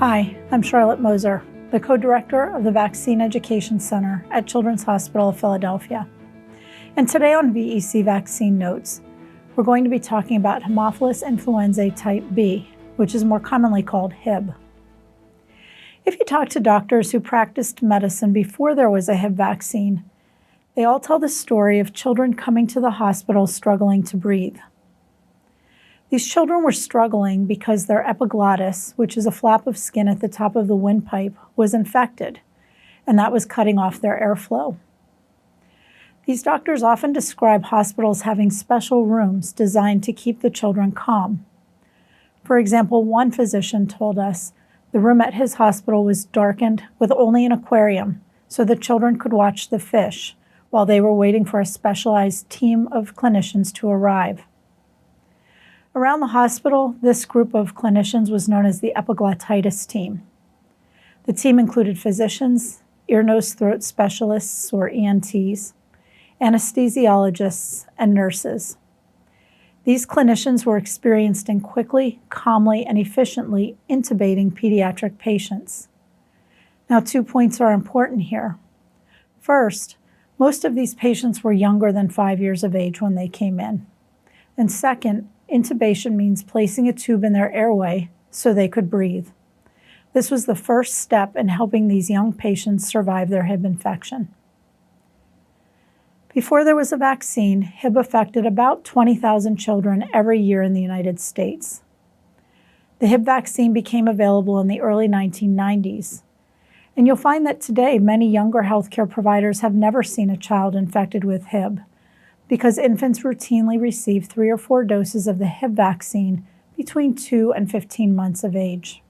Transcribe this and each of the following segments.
Hi, I'm Charlotte Moser, the co-director of the Vaccine Education Center at Children's Hospital of Philadelphia. And today on VEC Vaccine Notes, we're going to be talking about Haemophilus Influenzae type B, which is more commonly called Hib. If you talk to doctors who practiced medicine before there was a Hib vaccine, they all tell the story of children coming to the hospital struggling to breathe. These children were struggling because their epiglottis, which is a flap of skin at the top of the windpipe, was infected, and that was cutting off their airflow. These doctors often describe hospitals having special rooms designed to keep the children calm. For example, one physician told us the room at his hospital was darkened with only an aquarium so the children could watch the fish while they were waiting for a specialized team of clinicians to arrive. Around the hospital, this group of clinicians was known as the epiglottitis team. The team included physicians, ear, nose, throat specialists, or ENTs, anesthesiologists, and nurses. These clinicians were experienced in quickly, calmly, and efficiently intubating pediatric patients. Now, 2 points are important here. First, most of these patients were younger than 5 years of age when they came in. And second, intubation means placing a tube in their airway so they could breathe. This was the first step in helping these young patients survive their Hib infection. Before there was a vaccine, Hib affected about 20,000 children every year in the United States. The Hib vaccine became available in the early 1990s. And you'll find that today many younger healthcare providers have never seen a child infected with Hib, because infants routinely receive 3 or 4 doses of the Hib vaccine between 2 and 15 months of age.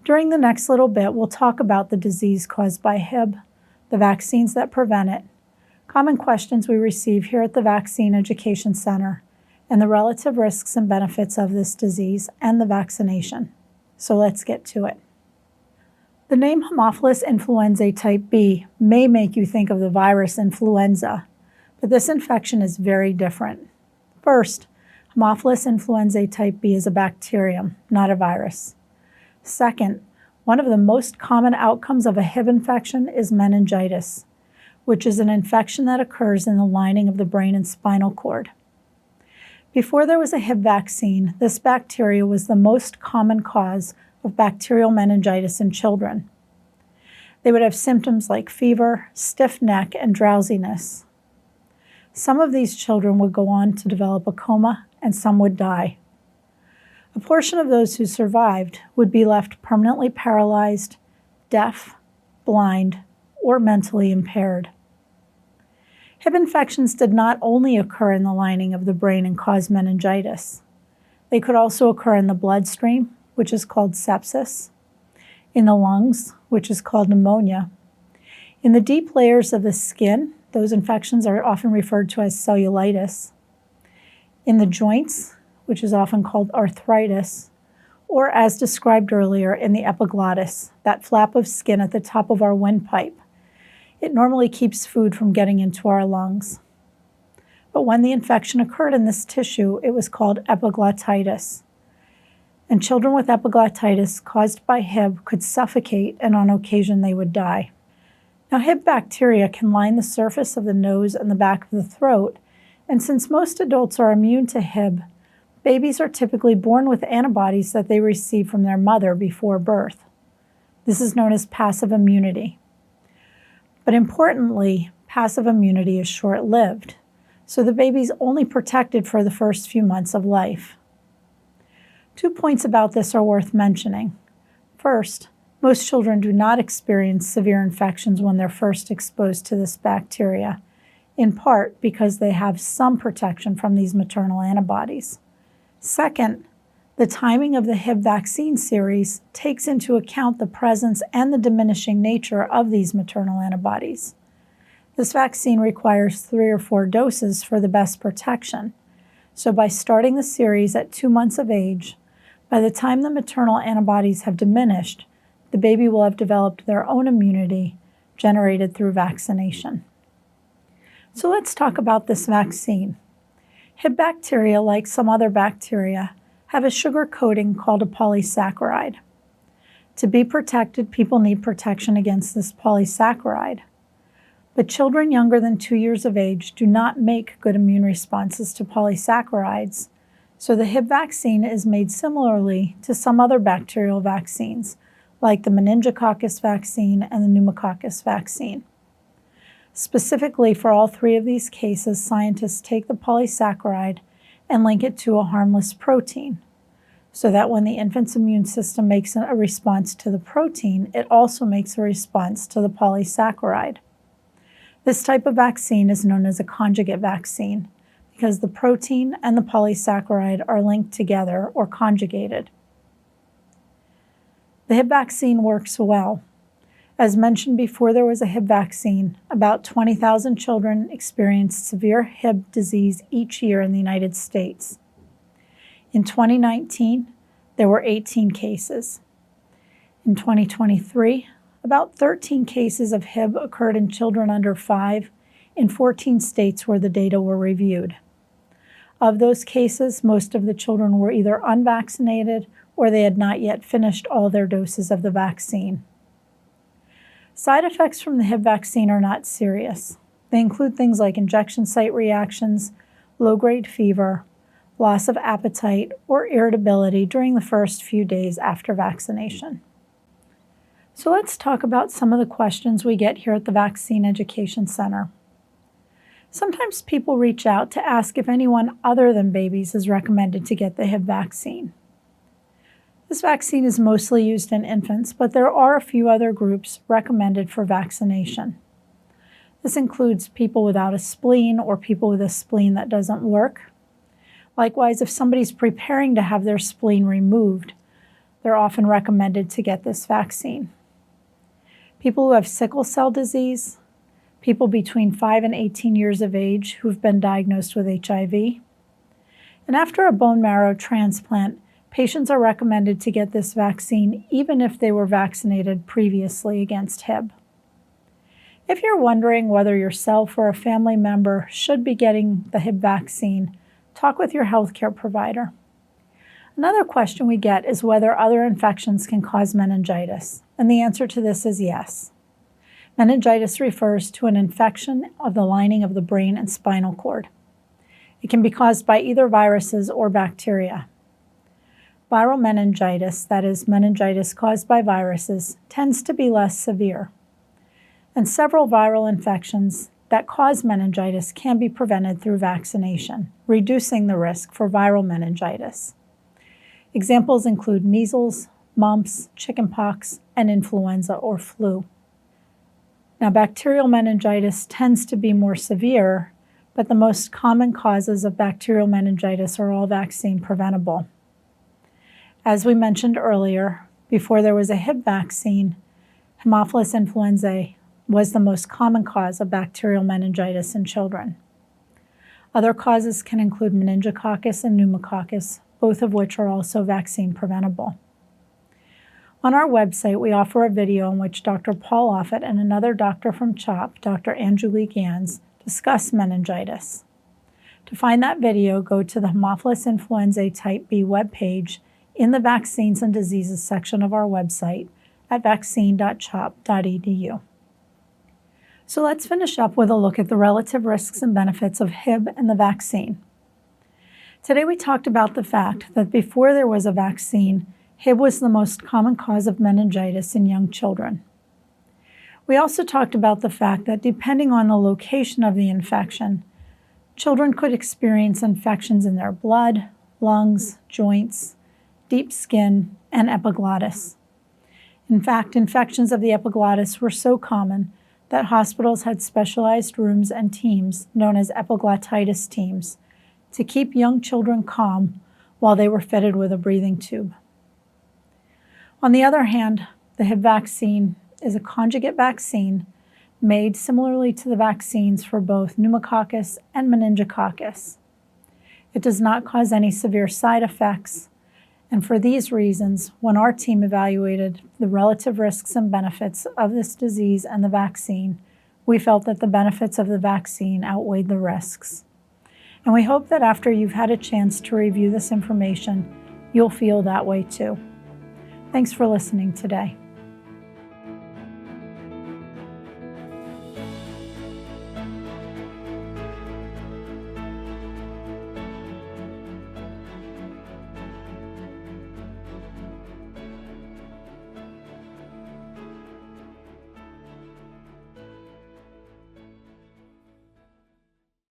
During the next little bit, we'll talk about the disease caused by Hib, the vaccines that prevent it, common questions we receive here at the Vaccine Education Center, and the relative risks and benefits of this disease and the vaccination. So let's get to it. The name Haemophilus Influenzae type B may make you think of the virus influenza, but this infection is very different. First, Haemophilus Influenzae type B is a bacterium, not a virus. Second, one of the most common outcomes of a Hib infection is meningitis, which is an infection that occurs in the lining of the brain and spinal cord. Before there was a Hib vaccine, this bacteria was the most common cause of bacterial meningitis in children. They would have symptoms like fever, stiff neck, and drowsiness. Some of these children would go on to develop a coma, and some would die. A portion of those who survived would be left permanently paralyzed, deaf, blind, or mentally impaired. Hib infections did not only occur in the lining of the brain and cause meningitis. They could also occur in the bloodstream, which is called sepsis, in the lungs, which is called pneumonia, in the deep layers of the skin. Those infections are often referred to as cellulitis, in the joints, which is often called arthritis, or as described earlier, in the epiglottis, that flap of skin at the top of our windpipe. It normally keeps food from getting into our lungs. But when the infection occurred in this tissue, it was called epiglottitis. And children with epiglottitis caused by Hib could suffocate, and on occasion they would die. Now, Hib bacteria can line the surface of the nose and the back of the throat, and since most adults are immune to Hib, babies are typically born with antibodies that they receive from their mother before birth. This is known as passive immunity. But importantly, passive immunity is short-lived, so the baby's only protected for the first few months of life. 2 points about this are worth mentioning. First, most children do not experience severe infections when they're first exposed to this bacteria, in part because they have some protection from these maternal antibodies. Second, the timing of the Hib vaccine series takes into account the presence and the diminishing nature of these maternal antibodies. This vaccine requires 3 or 4 doses for the best protection. So by starting the series at 2 months of age, by the time the maternal antibodies have diminished, the baby will have developed their own immunity generated through vaccination. So let's talk about this vaccine. Hib bacteria, like some other bacteria, have a sugar coating called a polysaccharide. To be protected, people need protection against this polysaccharide. But children younger than 2 years of age do not make good immune responses to polysaccharides, so the Hib vaccine is made similarly to some other bacterial vaccines, like the meningococcus vaccine and the pneumococcus vaccine. Specifically for all three of these cases, scientists take the polysaccharide and link it to a harmless protein, so that when the infant's immune system makes a response to the protein, it also makes a response to the polysaccharide. This type of vaccine is known as a conjugate vaccine because the protein and the polysaccharide are linked together or conjugated. The Hib vaccine works well. As mentioned before there was a Hib vaccine, about 20,000 children experienced severe Hib disease each year in the United States. In 2019, there were 18 cases. In 2023, about 13 cases of Hib occurred in children under 5 in 14 states where the data were reviewed. Of those cases, most of the children were either unvaccinated or they had not yet finished all their doses of the vaccine. Side effects from the Hib vaccine are not serious. They include things like injection site reactions, low-grade fever, loss of appetite, or irritability during the first few days after vaccination. So let's talk about some of the questions we get here at the Vaccine Education Center. Sometimes people reach out to ask if anyone other than babies is recommended to get the Hib vaccine. This vaccine is mostly used in infants, but there are a few other groups recommended for vaccination. This includes people without a spleen or people with a spleen that doesn't work. Likewise, if somebody's preparing to have their spleen removed, they're often recommended to get this vaccine. People who have sickle cell disease, people between 5 and 18 years of age who've been diagnosed with HIV. And after a bone marrow transplant, patients are recommended to get this vaccine even if they were vaccinated previously against Hib. If you're wondering whether yourself or a family member should be getting the Hib vaccine, talk with your healthcare provider. Another question we get is whether other infections can cause meningitis, and the answer to this is yes. Meningitis refers to an infection of the lining of the brain and spinal cord. It can be caused by either viruses or bacteria. Viral meningitis, that is, meningitis caused by viruses, tends to be less severe. And several viral infections that cause meningitis can be prevented through vaccination, reducing the risk for viral meningitis. Examples include measles, mumps, chickenpox, and influenza or flu. Now, bacterial meningitis tends to be more severe, but the most common causes of bacterial meningitis are all vaccine preventable. As we mentioned earlier, before there was a Hib vaccine, Haemophilus influenzae was the most common cause of bacterial meningitis in children. Other causes can include meningococcus and pneumococcus, both of which are also vaccine preventable. On our website, we offer a video in which Dr. Paul Offit and another doctor from CHOP, Dr. Angelique Gans, discuss meningitis. To find that video, go to the Haemophilus Influenzae Type B webpage in the Vaccines and Diseases section of our website at vaccine.chop.edu. So let's finish up with a look at the relative risks and benefits of Hib and the vaccine. Today we talked about the fact that before there was a vaccine, Hib was the most common cause of meningitis in young children. We also talked about the fact that depending on the location of the infection, children could experience infections in their blood, lungs, joints, deep skin, and epiglottis. In fact, infections of the epiglottis were so common that hospitals had specialized rooms and teams known as epiglottitis teams to keep young children calm while they were fitted with a breathing tube. On the other hand, the Hib vaccine is a conjugate vaccine made similarly to the vaccines for both pneumococcus and meningococcus. It does not cause any severe side effects, and for these reasons, when our team evaluated the relative risks and benefits of this disease and the vaccine, we felt that the benefits of the vaccine outweighed the risks. And we hope that after you've had a chance to review this information, you'll feel that way too. Thanks for listening today.